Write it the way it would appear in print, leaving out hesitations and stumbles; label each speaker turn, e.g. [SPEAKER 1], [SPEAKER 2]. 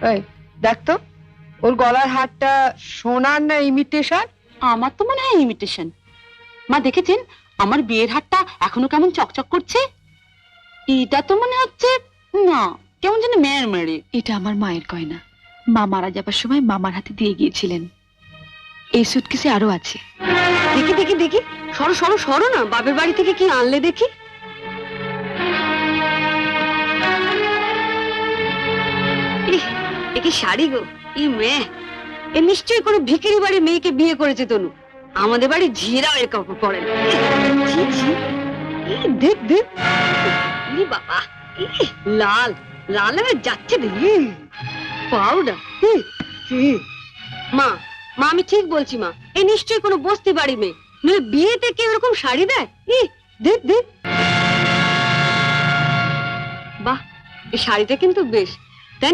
[SPEAKER 1] এই দেখ তো, ওর গলার হারটা সোনার না ইমিটেশন?
[SPEAKER 2] আমার তো মনে হয় ইমিটেশন। মা দেখেছেন আমার বিয়ের হারটা এখনো কেমন চকচক করছে? এটা তো মনে হচ্ছে না, কেমন যেন মেয়ের মেরে।
[SPEAKER 3] এটা আমার মায়ের গয়না, মা মারা যাবার সময় মামার হাতে দিয়ে গিয়েছিলেন। এই সুটকেসে আরো আছে।
[SPEAKER 2] দেখি দেখি দেখি, সরো সরো সরো না, বাপের বাড়ি থেকে কি আনলে দেখি। এ কি শাড়ি গো, ই মেয়ে, এ নিশ্চয়ই কোনো ভিখারি বাড়ির মেয়েকে বিয়ে করেছে তনু। আমাদের বাড়ি ঝিরাও এর কাপড় পরে না। ছি, ছি। দেখ দেখ, ই বাবা, লাল লাল হয়ে যাচ্ছে দেখি, পাউডার। মা মা আমি ঠিক বলছি মা, এ নিশ্চয়ই কোনো বস্তি বাড়ি মেয়ে, নইলে বিয়েতে কেউ এরকম শাড়ি দেয়? দেখ দেখ, বাহ এই শাড়িটা কিন্তু বেশ।